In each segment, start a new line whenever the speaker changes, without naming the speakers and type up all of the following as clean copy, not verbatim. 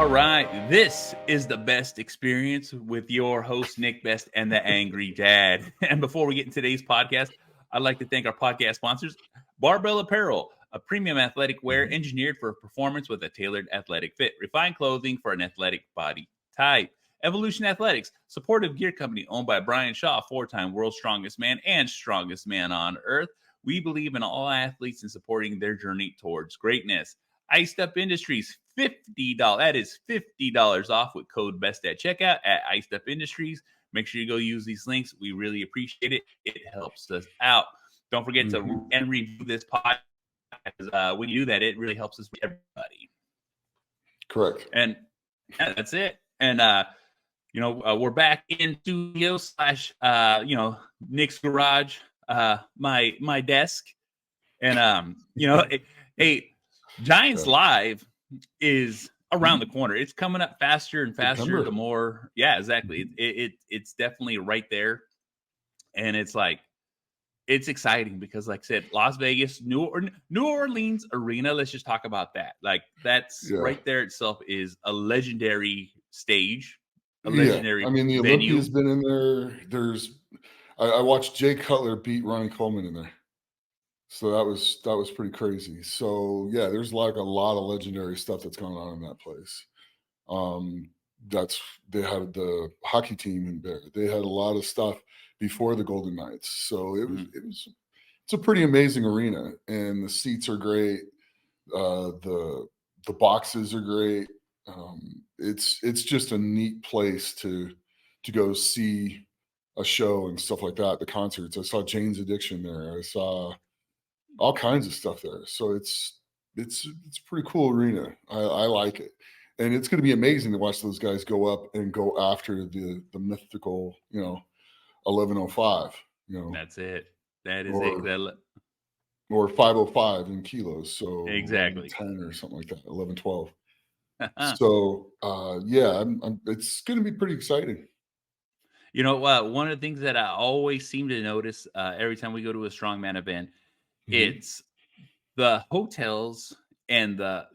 All right, this is the best experience with your host, Nick Best, and the Angry Dad. And before we get into today's podcast, I'd like to thank our podcast sponsors, Barbell Apparel, a premium athletic wear engineered for performance with a tailored athletic fit, refined clothing for an athletic body type. Evolution Athletics, supportive gear company owned by Brian Shaw, four-time world's strongest man and strongest man on earth. We believe in all athletes and supporting their journey towards greatness. Iced Up Industries, $50. That is $50 off with code BEST at checkout at Iced Up Industries. Make sure you go use these links. We really appreciate it. It helps us out. Don't forget to and review this podcast. When you do that, it really helps us with everybody.
Correct.
And yeah, that's it. And we're back in studio / Nick's garage, my desk, and Giants Live is around the corner. It's coming up faster and faster.
September.
The more, yeah, exactly. It's definitely right there, and it's exciting because, like I said, Las Vegas, New Orleans Arena. Let's just talk about that. Like that's right there itself is a legendary stage, a legendary.
I mean, the
venue.
Olympia's been in there. I watched Jay Cutler beat Ronnie Coleman in there. So that was pretty crazy. So yeah, there's like a lot of legendary stuff that's going on in that place. They had the hockey team in there. They had a lot of stuff before the Golden Knights. So it's a pretty amazing arena, and the seats are great. The boxes are great. It's just a neat place to go see a show and stuff like that. The concerts. I saw Jane's Addiction there. I saw all kinds of stuff there. So it's a pretty cool arena. I like it. And it's going to be amazing to watch those guys go up and go after the mythical, 1105,
That's it. That is it.
Or 505 in kilos. So
exactly
10 or something like that, 1112. So it's going to be pretty exciting.
One of the things that I always seem to notice every time we go to a strongman event, it's the hotels and the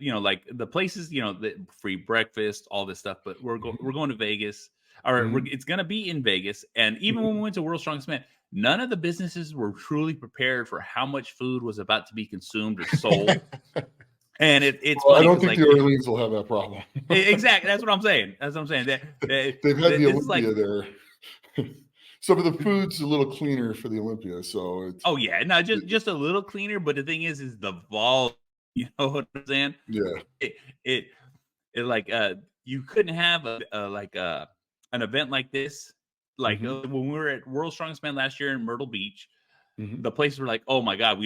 places, the free breakfast, all this stuff. But we're going to Vegas, or it's going to be in Vegas. And even when we went to World's Strongest Man, none of the businesses were truly prepared for how much food was about to be consumed or sold. And it's funny.
I don't think the Orleans will have that problem.
Exactly. That's what I'm saying. They've
had the Olympia there. Some of the food's a little cleaner for the Olympia, so it's
just a little cleaner. But the thing is the volume. You know what I'm saying?
Yeah.
It you couldn't have an event like this. Like when we were at World's Strongest Man last year in Myrtle Beach, the places were like, oh my God,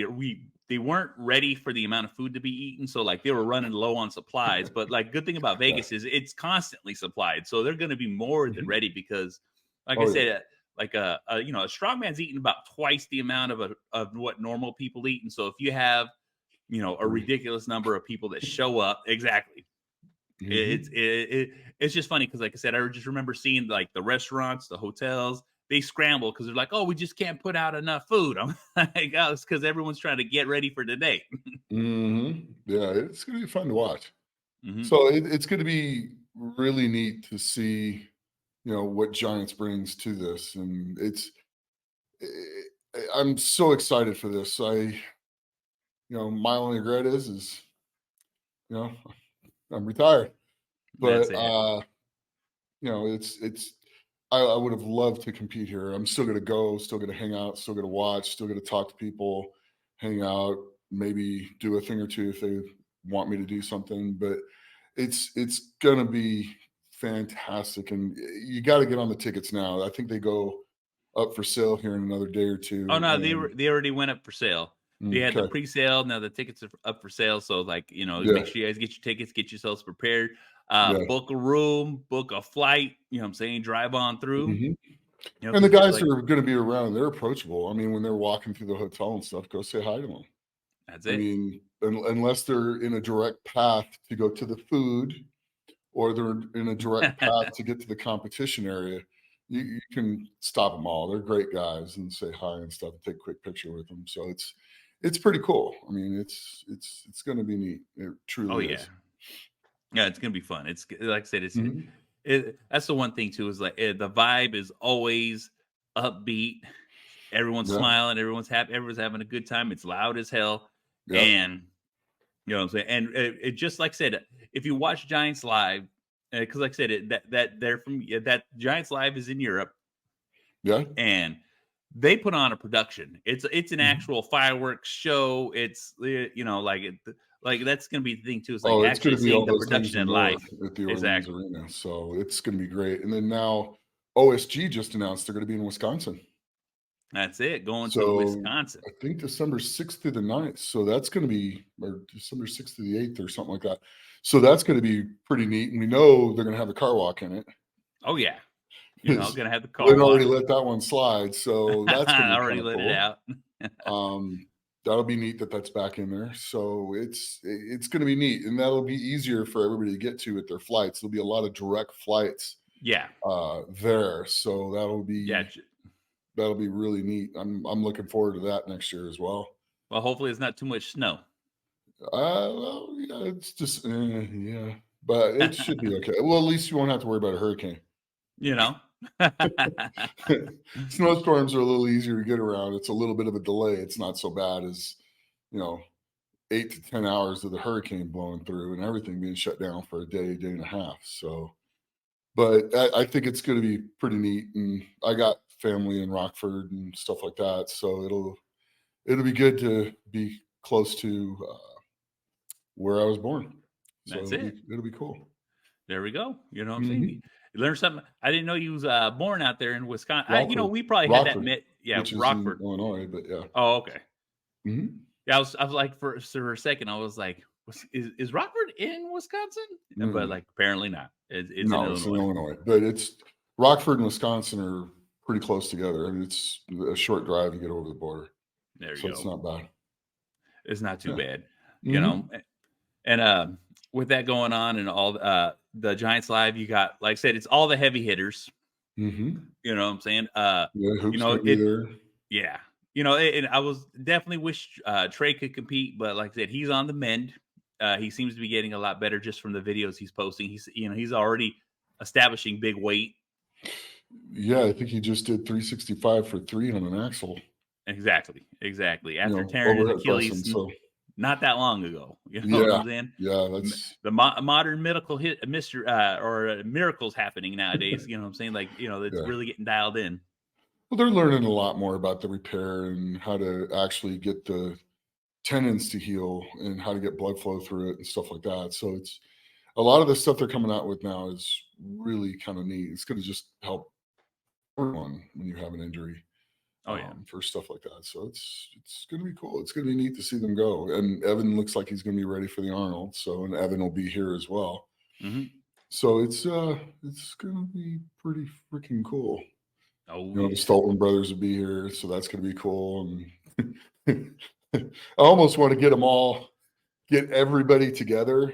they weren't ready for the amount of food to be eaten. So like they were running low on supplies. But like good thing about Vegas is it's constantly supplied. So they're going to be more than ready because like I said, a strongman's eating about twice the amount of what normal people eat. And so if you have, a ridiculous number of people that show up, exactly. It's just funny because like I said, I just remember seeing like the restaurants, the hotels, they scramble because they're like, oh, we just can't put out enough food. I'm like, oh, it's because everyone's trying to get ready for today.
Yeah, it's going to be fun to watch. So it's going to be really neat to see, what Giants brings to this. And I'm so excited for this. My only regret is, I'm retired. But, I would have loved to compete here. I'm still going to go, still going to hang out, still going to watch, still going to talk to people, hang out, maybe do a thing or two if they want me to do something. But it's going to be fantastic. And you got to get on the tickets now. I think they go up for sale here in another day or two.
Oh, no, they already went up for sale. They had the pre-sale. Now the tickets are up for sale. So make sure you guys get your tickets, get yourselves prepared. Book a room, book a flight, drive on through.
And the guys are going to be around. They're approachable. I mean, when they're walking through the hotel and stuff, go say hi to them.
That's it.
I mean, unless they're in a direct path to go to the food or they're in a direct path to get to the competition area, you can stop them all. They're great guys and say hi and stuff and take a quick picture with them. So it's pretty cool. I mean, it's going to be neat. It truly is.
Yeah, it's gonna be fun. It's like I said,
Mhm.
that's the one thing too is like the vibe is always upbeat. Everyone's
Yeah,
smiling, everyone's happy, everyone's having a good time. It's loud as hell,
yeah,
and you know what I'm saying. And it just like I said, if you watch Giants live, because like I said, that they're from that Giants live is in Europe,
yeah.
and they put on a production. It's an
Mhm.
actual fireworks show. It's you know like that's gonna be the thing too. It's like
Oh, it's
actually
gonna be
seeing
all
the
those things
production
and
in
more
life.
at the Orleans
Exactly.
Arena, so it's gonna be great. And then now OSG just announced they're gonna be in Wisconsin.
That's it. Going to
So
Wisconsin.
I think December 6th through the 9th. So that's going to be, or December 6th to the 8th or something like that. So that's going to be pretty neat. And we know they're going to have the car walk in it
Oh yeah, you know,
because
gonna have the
we
car
already
walk.
let that one slide. So that's going to be kind
Already
of
let it
cool.
out.
That'll be neat that that's back in there. So it's going to be neat. And that'll be easier for everybody to get to at their flights. There'll be a lot of direct flights
Yeah,
there. So
yeah.
that'll be really neat. I'm looking forward to that next year as well.
Well, hopefully it's not too much snow.
Well, yeah, it's just yeah, but it should be okay. Well, at least you won't have to worry about a hurricane.
You know.
Snowstorms are a little easier to get around. It's a little bit of a delay. It's not so bad as, you know, 8 to 10 hours of the hurricane blowing through and everything being shut down for a day and a half. So, but I think it's going to be pretty neat. And I got family in Rockford and stuff like that, so it'll be good to be close to where I was born. So
That's
it'll be
it.
it'll be cool.
There we go. You know what I'm saying?
Mhm.
You learn something. I didn't know you was born out there in Wisconsin. You know,
Rockford,
we probably had that
Rockford,
met. Yeah,
which is in
Rockford.
Illinois, but yeah.
Oh, okay.
Mhm.
Yeah, I was like for a second, I was like, is Rockford in Wisconsin? But
Mm.
like apparently not. It's in
No, it's in
Illinois.
Illinois, but it's Rockford and Wisconsin are pretty close together. I mean, it's a short drive to get over the border,
There
so
you
it's
go.
not bad.
It's not too
Yeah.
bad, you know.
Mhm.
And with that going on and all the Giants live, you got like I said, it's all the heavy hitters.
Mhm.
You know what I'm saying?
Yeah,
You
Hoop's
know
gonna be
it.
there.
Yeah. You know, and I was definitely wish Trey could compete, but like I said, he's on the mend. He seems to be getting a lot better just from the videos he's posting. He's already establishing big weight.
Yeah, I think he just did 365 for 3 on an axle,
Exactly. After tearing his
overhead
Achilles
pressing, so
not that long ago, you know what
yeah.
I'm saying?
Yeah, that's
The modern medical hit, Mister or miracles happening nowadays. You know what I'm saying? Like it's
yeah.
really getting dialed in.
Well, they're learning a lot more about the repair and how to actually get the tendons to heal and how to get blood flow through it and stuff like that. So it's a lot of the stuff they're coming out with now is really kind of neat. It's going to just help everyone when you have an injury
Oh yeah.
for stuff like that. So it's going to be cool. It's going to be neat to see them go. And Evan looks like he's going to be ready for the Arnold. So and Evan will be here as well.
Hmm.
So it's going to be pretty freaking cool.
Oh
The
yeah.
Stoltman brothers will be here, so that's going to be cool. And I almost want to get everybody together,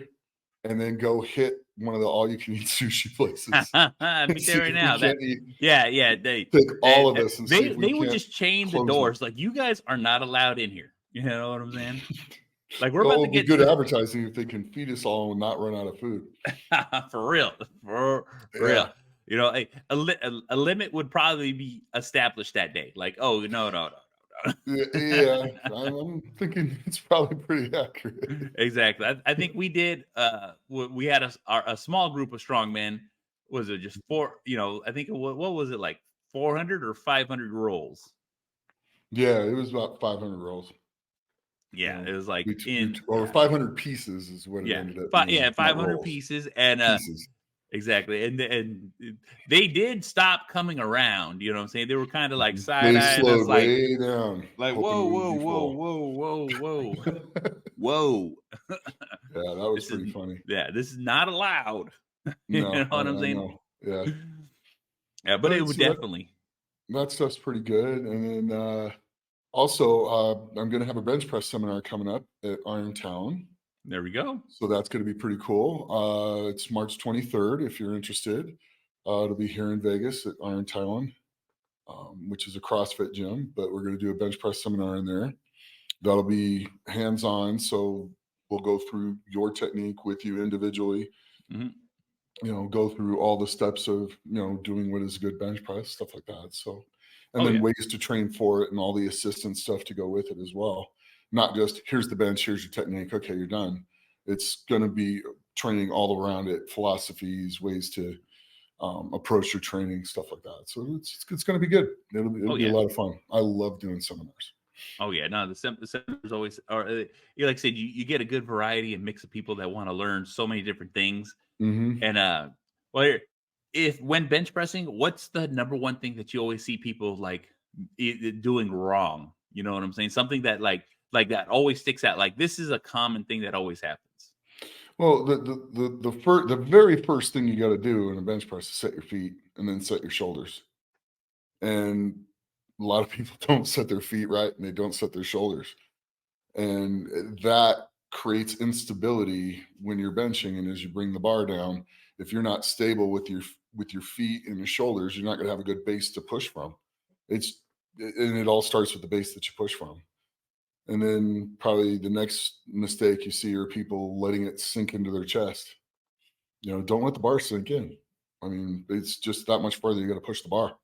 and then go hit one of the all-you-can-eat sushi places
Me
and
tell
see
you right
if we
now that
can't eat.
yeah
Take all of us and see if we
they would
can't
just chain the
close them.
doors like you guys are not allowed in here. You know what I'm saying? Like we're
Well,
about to
it'll be
get
good advertising if they can feed us all and not run out of food.
for real for real.
Yeah,
You know, a limit would probably be established that day. Like oh no.
yeah. I'm thinking it's probably pretty accurate.
Exactly. I think we did. We had a small group of strongmen. Was it just four? You know, I think what was it like 400 or 500 rolls?
Yeah, it was about 500 rolls.
Yeah,
So
it was like
we
in
or 500 pieces is what it
yeah,
ended up being, not
500
rolls,
pieces, and
pieces.
exactly, and they did stop coming around. You know what I'm saying? They were kind of like side
They
eyeing us,
slowed way down, hoping
whoa,
we would
whoa,
be
whoa,
full.
whoa, whoa, whoa,
Yeah,
whoa.
that was
This is
pretty funny.
this is not allowed. You
No,
know what I'm
I
saying?
know. Yeah,
Yeah, but it
but
would
so
definitely.
that stuff's pretty good. And then also, I'm going to have a bench press seminar coming up at Irontown,
There we go.
so that's going to be pretty cool. It's March 23rd if you're interested. It'll be here in Vegas at Irontown, which is a CrossFit gym, but we're going to do a bench press seminar in there. That'll be hands-on, so we'll go through your technique with you individually.
Mhm.
Go through all the steps of, doing what is a good bench press, stuff like that. So, and
Oh
then
yeah.
ways to train for it and all the assistance stuff to go with it as well. Not just here's the bench, here's your technique, okay, you're done. It's going to be training all around it, philosophies, ways to approach your training, stuff like that. So it's going to be good. It'll
Oh
be a
yeah.
lot of fun. I love doing seminars.
Oh yeah. No, the seminars always are. Like I said, you get a good variety and mix of people that want to learn so many different things.
Hmm.
And well, if when bench pressing, what's the number one thing that you always see people like doing wrong? You know what I'm saying? Something that like that always sticks out. Like this is a common thing that always happens.
Well, the very first thing you got to do in a bench press is set your feet and then set your shoulders. And a lot of people don't set their feet right and they don't set their shoulders. And that creates instability when you're benching. And as you bring the bar down, if you're not stable with your feet and your shoulders, you're not going to have a good base to push from. And it all starts with the base that you push from. And then probably the next mistake you see are people letting it sink into their chest. Don't let the bar sink in. I mean, it's just that much further you got to push the bar.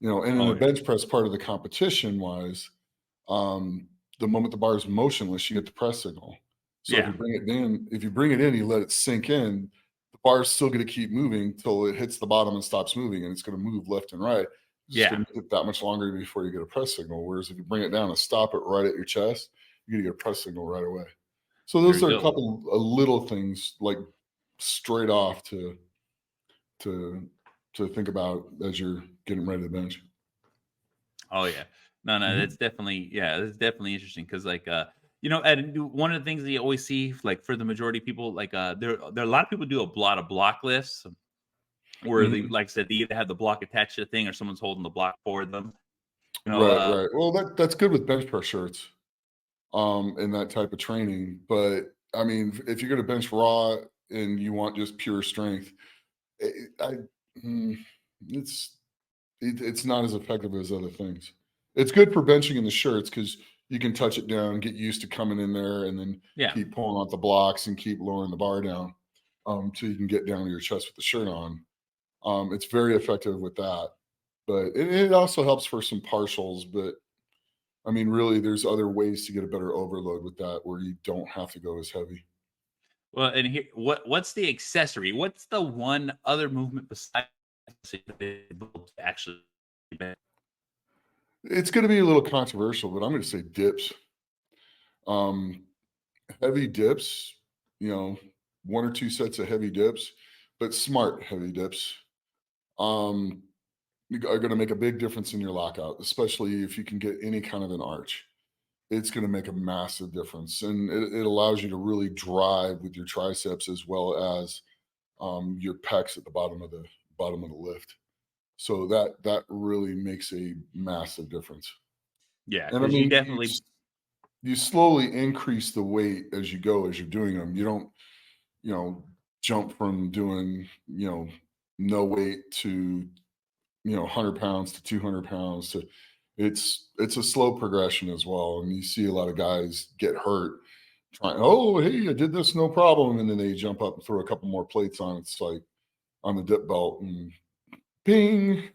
And in
Oh
a
yeah.
bench press part of the competition wise, um, the moment the bar is motionless, you get the press signal. So
Yeah.
if you bring it in, you let it sink in, the bar is still going to keep moving till it hits the bottom and stops moving, and it's going to move left and right. It's just
Yeah.
going to take that much longer before you get a press signal. Whereas if you bring it down and stop it right at your chest, you're going to get a press signal right away. So
There
those
you
are a
go.
couple of little things like straight off to to think about as you're getting ready to bench.
Oh yeah. No, no,
Mhm.
that's definitely yeah, that's definitely interesting because and one of the things that you always see like for the majority of people like there are a lot of people do a lot of block lifts where they
Mhm.
like I said they either have the block attached to the thing or someone's holding the block for them. You know,
Right, right. Well, that's good with bench press shirts, and that type of training. But I mean, if you're going to bench raw and you want just pure strength, I mm, it's it's not as effective as other things. It's good for benching in the shirts because you can touch it down, get used to coming in there, and then
yeah.
keep pulling out the blocks and keep lowering the bar down, so you can get down to your chest with the shirt on. It's very effective with that, but it also helps for some partials. But I mean, really, there's other ways to get a better overload with that where you don't have to go as heavy.
Well, and here what's the accessory? What's the one other movement besides actually
It's going to be a little controversial, but I'm going to say dips. Um, Heavy dips, you know, one or two sets of heavy dips, but smart heavy dips, um, are going to make a big difference in your lockout, especially if you can get any kind of an arch. It's going to make a massive difference, and it allows you to really drive with your triceps as well as your pecs at the bottom of the lift. So that really makes a massive difference.
yeah,
And I
because you
mean,
definitely
you slowly increase the weight as you go as you're doing them. You don't, you know, jump from doing, no weight to, 100 pounds to 200 pounds to it's a slow progression as well. And you see a lot of guys get hurt trying, oh, hey, I did this, no problem. And then they jump up and throw a couple more plates on. It's like on the dip belt and ping,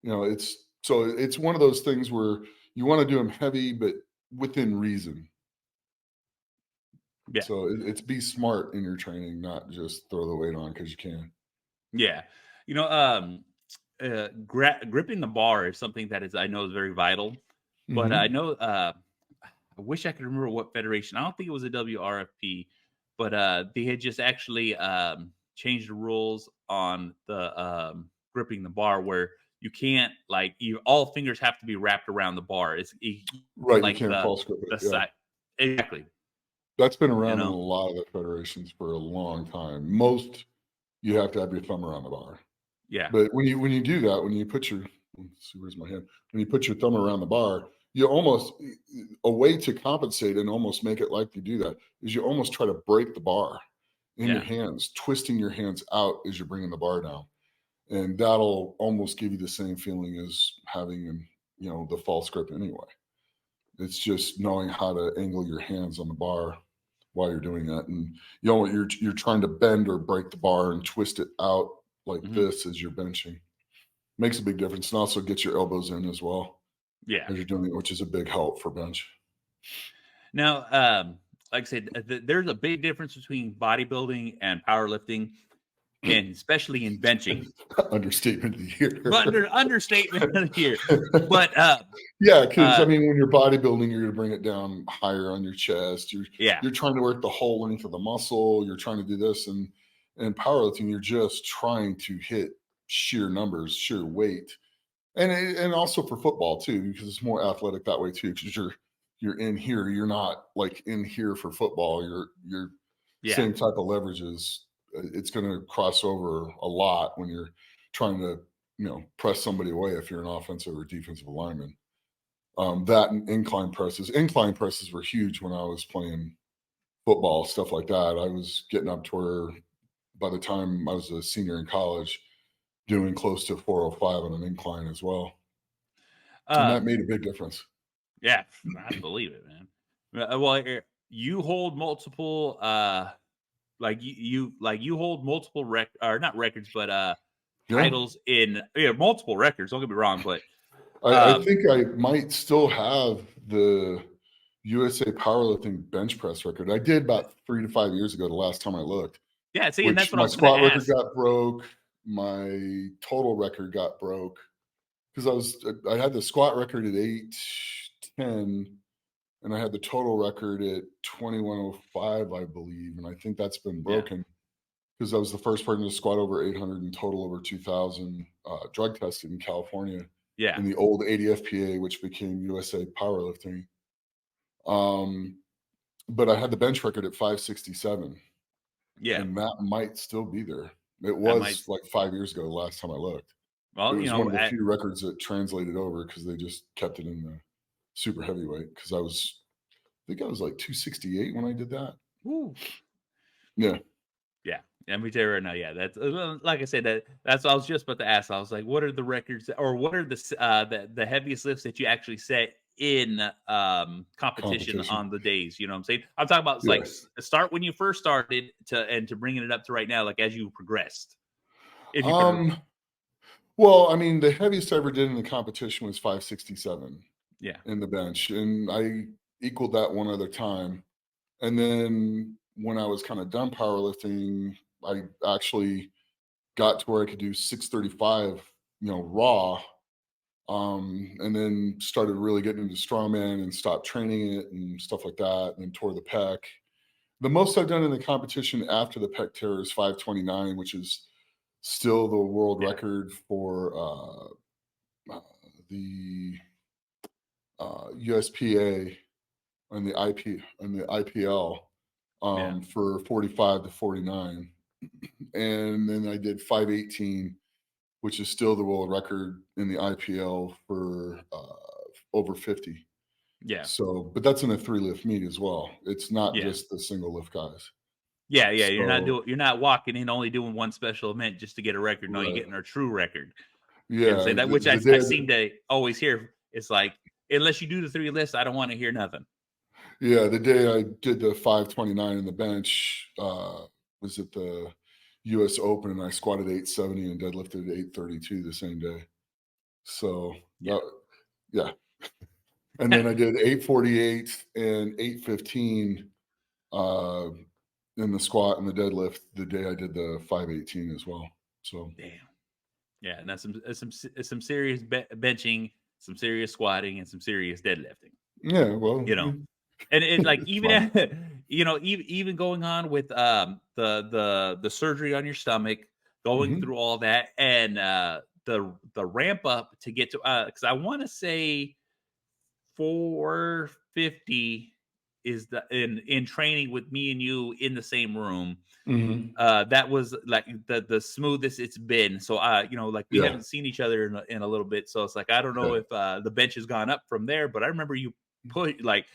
it's one of those things where you want to do them heavy, but within reason.
yeah.
So it's be smart in your training, not just throw the weight on because you can.
Yeah. You know, gripping the bar is something that is I know is very vital, but I
Hmm.
know I wish I could remember what federation. I don't think it was a WRFP, but they had just actually changed the rules on the gripping the bar where you can't like you all fingers have to be wrapped around the bar.
Right, you
Like
can't false grip it.
the
Yeah,
side exactly.
that's been
You
around in a
know,
lot of the federations for a long time. Most you have to have your thumb around the bar,
yeah,
but when you do that, when you put your let's see, where's my hand? When you put your thumb around the bar, you almost a way to compensate and almost make it like you do that is you almost try to break the bar in your
yeah,
hands, twisting your hands out as you're bringing the bar down. And that'll almost give you the same feeling as having the false grip anyway. It's just knowing how to angle your hands on the bar while you're doing that. And you know, you're trying to bend or break the bar and twist it out like this as you're benching. Makes a big difference, and also gets your elbows in as well
Yeah.
as you're doing it, which is a big help for bench.
Now, like I said, there's a big difference between bodybuilding and powerlifting, and especially in benching.
Understatement of the year.
Understatement of the year. But
yeah, because I mean, when you're bodybuilding, you're going to bring it down higher on your chest. You're trying to work the whole length of the muscle. You're trying to do this, and powerlifting, you're just trying to hit sheer numbers, sheer weight, and also for football too, because it's more athletic that way too. Because you're in here, you're not like in here for football. You're same type of leverages. It's going to cross over a lot when you're trying to, press somebody away if you're an offensive or defensive lineman. That and incline presses. Incline presses were huge when I was playing football, stuff like that. I was getting up to where by the time I was a senior in college, doing close to 405 on an incline as well. And that made a big difference.
Yeah, I believe it, man. Well, you hold multiple you hold multiple not records, but titles in multiple records. Don't get me wrong, but
I think I might still have the USA powerlifting bench press record. I did about 3 to 5 years ago, the last time I looked.
Yeah, see, and that's what I
my
was going
squat
to
record
ask.
got broke. My total record got broke because I had the squat record at 810, and I had the total record at 2105, I believe, and I think that's been broken because I was the first person to squat over 800 and total over 2000 drug tested in California.
Yeah.
In the old ADFPA, which became USA Powerlifting. But I had the bench record at 567.
Yeah.
And that might still be there. It was like 5 years ago, the last time I looked.
Well,
it was one of the few records that translated over because they just kept it in the super heavyweight. Because I think I was like 268 when I did that.
Woo.
Yeah.
Yeah. Let me tell you right now, yeah, that's like I said, that's what I was just about to ask. I was like, what are the records, or what are the heaviest lifts that you actually set in competition on the days? You know what I'm saying? I'm talking about like start when you first started to bringing it up to right now, like as you progressed. If you
well, I mean, the heaviest I ever did in the competition was 567.
Yeah.
In the bench, and I equaled that one other time. And then when I was kind of done powerlifting, I actually got to where I could do 635, raw. And then started really getting into strongman and stopped training it and stuff like that, and then tore the pec. The most I've done in the competition after the pec tear is 529, which is still the world record for the USPA and the IPL for 45 to 49. And then I did 518, which is still the world record in the IPL for over 50.
Yeah.
So, but that's in a 3-lift meet as well. It's not just the single lift guys.
Yeah. So, you're not walking in only doing one special event just to get a record. No, you're getting a true record.
Yeah.
Say that, which I seem to always hear. It's like, unless you do the 3 lifts, I don't want to hear nothing.
Yeah, the day I did the 529 in the bench was at the US Open, and I squatted 870 and deadlifted 832 the same day. So, yeah. And then I did 848 and 815 in the squat and the deadlift the day I did the 518 as well. So,
damn. Yeah, and that's some serious benching, some serious squatting, and some serious deadlifting.
Yeah, well,
and it like even even going on with the surgery on your stomach, going through all that, and the ramp up to get to because I want to say 450 is the in training with me and you in the same room. That was like the smoothest it's been. So like we haven't seen each other in a little bit, so it's like I don't know if the bench has gone up from there, but I remember you put like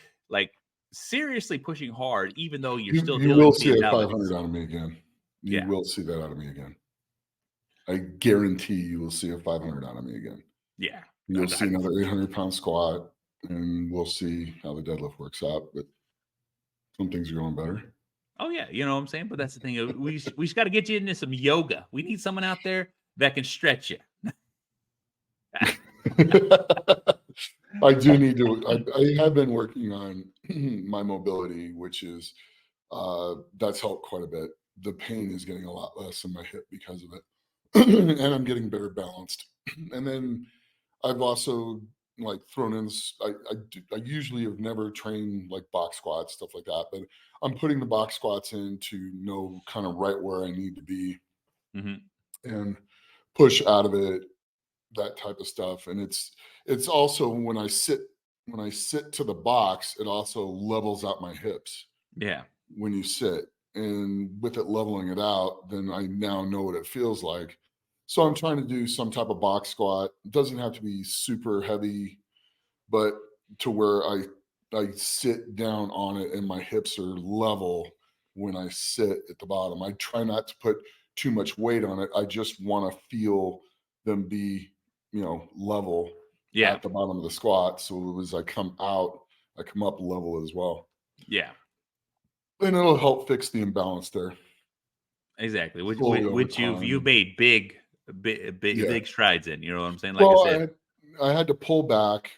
seriously pushing hard, even though you're still
you will see a 500 out of me again. You will see that out of me again. I guarantee you will see a 500 out of me again.
Yeah,
you'll see another 800-pound squat, and we'll see how the deadlift works out. But Some things are going better.
Oh yeah, you know what I'm saying. But that's the thing. We just got to get you into some yoga. We need someone out there that can stretch you.
I do need to. I have been working on my mobility, which is that's helped quite a bit. The pain is getting a lot less in my hip because of it, and I'm getting better balanced. And then I've also like thrown in. I usually have never trained like box squats, stuff like that, but I'm putting the box squats in to know kind of right where I need to be
Mm-hmm.
and push out of it, that type of stuff. And it's also when I sit to the box, it also levels out my hips
Yeah.
when you sit. And with it leveling it out, then I now know what it feels like. So I'm trying to do some type of box squat. It doesn't have to be super heavy, but to where I sit down on it and my hips are level when I sit at the bottom. I try not to put too much weight on it. I just want to feel them be, level
Yeah.
at the bottom of the squat. So as I come out, I come up level as well.
Yeah.
And it'll help fix the imbalance there
Exactly.
slowly over
Which you've
time.
made big
Yeah.
big strides in. You know what I'm saying? Like I
Well,
said.
I had to pull back,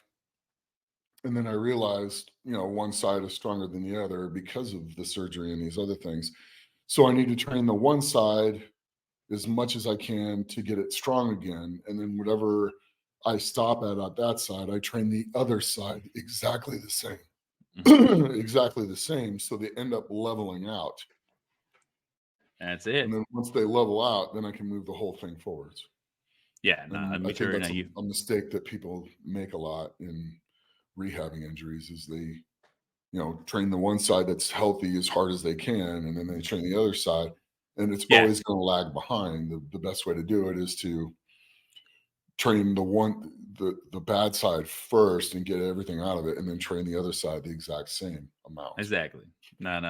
and then I realized, one side is stronger than the other because of the surgery and these other things. So I need to train the one side as much as I can to get it strong again. And then whatever I stop at that side, I train the other side exactly the same. Exactly the same. So they end up leveling out.
That's
And
it.
then once they level out, then I can move the whole thing forwards.
Yeah. No,
And
I'm
I think
sure. No,
that's a mistake that people make a lot in rehabbing injuries is they, train the one side that's healthy as hard as they can, and then they train the other side, and it's
Yeah.
always going to lag behind. The best way to do it is to train the bad side first and get everything out of it, and then train the other side the exact same amount.
Exactly. No.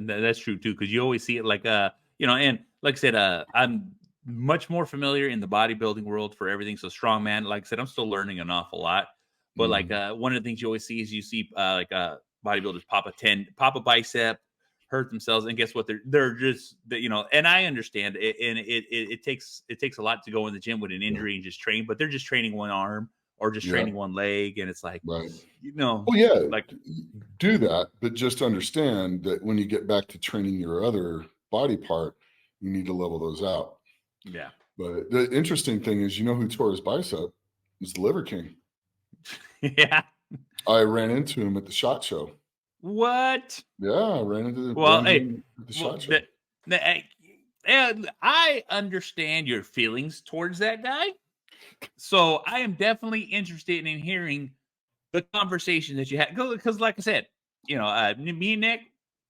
That's true too, because you always see it like and like I said, I'm much more familiar in the bodybuilding world for everything. So strongman, like I said, I'm still learning an awful lot. But like
Mhm.
one of the things you always see is you see bodybuilders pop a bicep, hurt themselves, and guess what? They're just and I understand it, and it takes a lot to go in the gym with an
Yeah,
injury and just train, but they're just training one arm or just
yeah,
training one leg, and it's like
right.
you know
Well, yeah,
like
do that, but just understand that when you get back to training your other body part, you need to level those out.
yeah.
But the interesting thing is, who tore his bicep? It was the Liver King.
Yeah.
I ran into him at the SHOT Show.
What?
Yeah, I
Well,
ran into
hey,
him at the
well,
SHOT Show.
and I understand your feelings towards that guy. So I am definitely interested in hearing the conversation that you had. Because, like I said, me and Nick,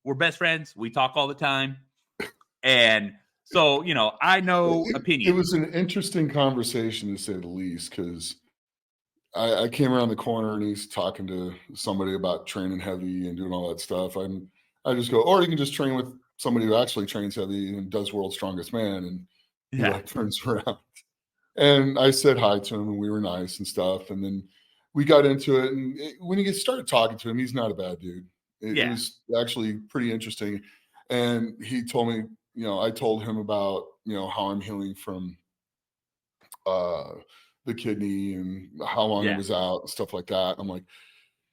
we're best friends. We talk all the time. And so, I know
It
opinions.
was an interesting conversation to say the least, because I came around the corner and he's talking to somebody about training heavy and doing all that stuff. I just go, or you can just train with somebody who actually trains heavy and does World's Strongest Man. And he
Yeah.
like turns around. And I said hi to him and we were nice and stuff. And then we got into it. And when you started talking to him, he's not a bad dude. It
Yeah.
was actually pretty interesting. And he told me, I told him about, how I'm healing from uh, the kidney and how long it
Yeah.
was out and stuff like that. I'm like,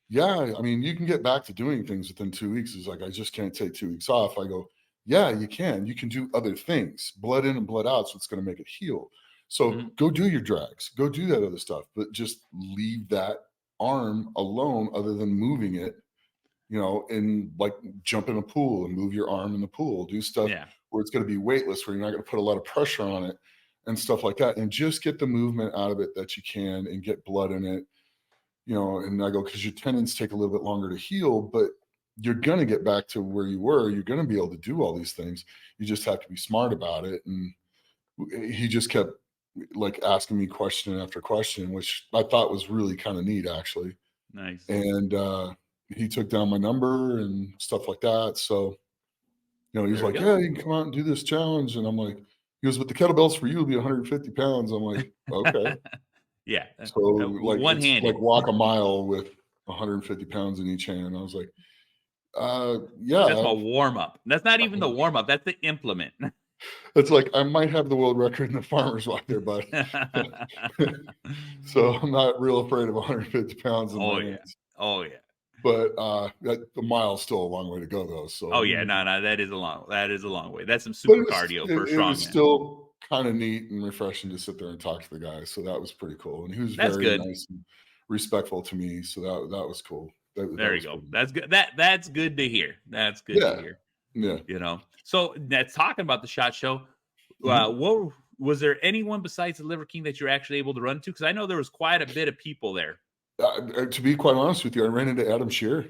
yeah, I mean, you can get back to doing things within 2 weeks. He's like, I just can't take 2 weeks off. I go, yeah, you can. You can do other things. Blood in and blood out. So it's going to make it heal. So
Mhm.
go do your drags, go do that other stuff, but just leave that arm alone other than moving it, and like jump in a pool and move your arm in the pool, do stuff
Yeah.
where it's going to be weightless, where you're not going to put a lot of pressure on it and stuff like that. And just get the movement out of it that you can and get blood in it, and I go, because your tendons take a little bit longer to heal, but you're going to get back to where you were. You're going to be able to do all these things. You just have to be smart about it. And he just kept like asking me question after question, which I thought was really kind of neat, actually.
Nice.
And he took down my number and stuff like that. So, he was
There we
like,
go.
yeah, you can come out and do this challenge. And I'm like, he goes, but the kettlebells for you will be 150 pounds. I'm like, okay.
Yeah.
So like
One
it's like
handed.
walk a mile with 150 pounds in each hand. I was like, Yeah.
That's my warm up. That's not even the warm up. That's the implement.
It's like I might have the world record in the farmer's walk there, bud. So I'm not real afraid of 150 pounds in my hands.
Oh yeah.
But the mile's still a long way to go, though. So
Oh yeah, no, that is a long way. That's some super cardio for a
it was
strongman.
still kind of neat and refreshing to sit there and talk to the guy. So that was pretty cool, and he was very nice and respectful to me. So that was cool.
There you go. That's good. That's good to hear. That's good to hear.
Yeah.
You know. So that's talking about the SHOT Show. What was there anyone besides the Liver King that you're actually able to run to? Because I know there was quite a bit of people there.
To be quite honest with you, I ran into Adam Shearer.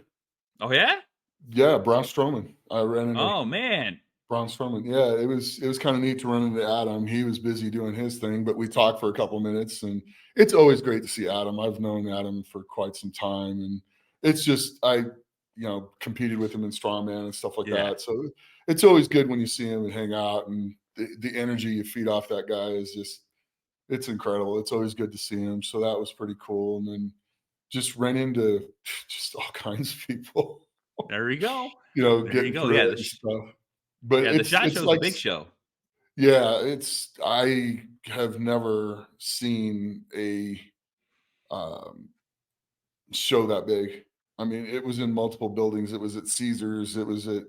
Oh yeah.
Yeah, Braun Strowman. I ran into.
Oh man.
Braun Strowman. Yeah, it was kind of neat to run into Adam. He was busy doing his thing, but we talked for a couple minutes, and it's always great to see Adam. I've known Adam for quite some time, and it's just I competed with him in Strongman and stuff like that. So it's always good when you see him and hang out, and the energy you feed off that guy is it's incredible. It's always good to see him. So that was pretty cool. And then just ran into just all kinds of people.
There you go.
Getting through it and stuff. But
the SHOT Show's like a big show.
Yeah, I have never seen a show that big. I mean, it was in multiple buildings. It was at Caesars. It was at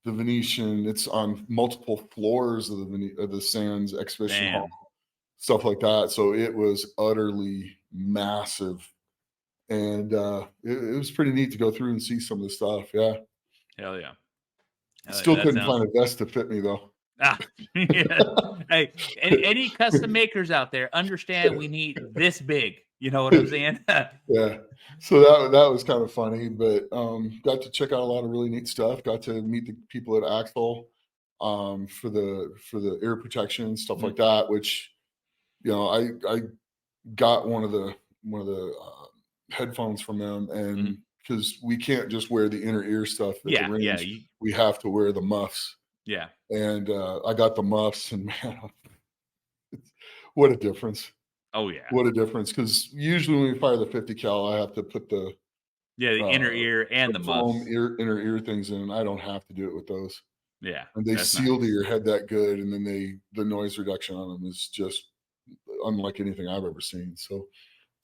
the Venetian. It's on multiple floors of the Sands Exhibition Hall, stuff like that. So it was utterly massive, and it was pretty neat to go through and see some of the stuff. Yeah.
Hell yeah.
Still couldn't find a vest to fit me though.
Yeah. Hey, any custom makers out there understand we need this big. You know what I'm saying?
Yeah. So that was kind of funny, but got to check out a lot of really neat stuff. Got to meet the people at Axel for the ear protection and stuff like that. Which I got one of the headphones from them, and because we can't just wear the inner ear stuff at the range, we have to wear the muffs.
Yeah.
And I got the muffs, and man, what a difference.
Oh yeah.
What a difference. Because usually when we fire the 50 cal, I have to put the
inner ear and the muffs.
Inner ear things in. I don't have to do it with those.
Yeah.
And they seal to your head that good, and then the noise reduction on them is just unlike anything I've ever seen. So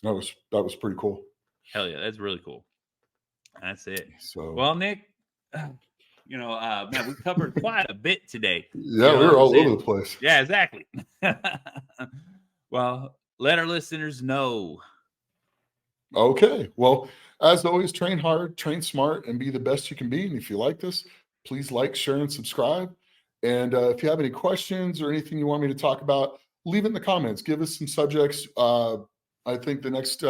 that was pretty cool.
Hell yeah, that's really cool. That's it.
So
well, Nick, man, we covered quite a bit today.
Yeah, we were all over the place.
Yeah, exactly. Well, let our listeners know.
Okay. Well, as always, train hard, train smart, and be the best you can be. And if you like this, please like, share, and subscribe. And if you have any questions or anything you want me to talk about, leave it in the comments. Give us some subjects. I think the next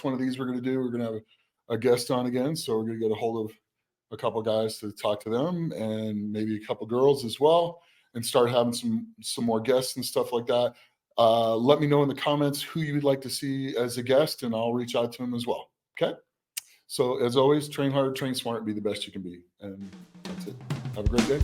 one of these we're going to have a guest on again. So we're going to get a hold of a couple guys to talk to them, and maybe a couple girls as well, and start having some more guests and stuff like that. Let me know in the comments who you would like to see as a guest, and I'll reach out to them as well. Okay. So as always, train hard, train smart, be the best you can be. And that's it. Have a great day.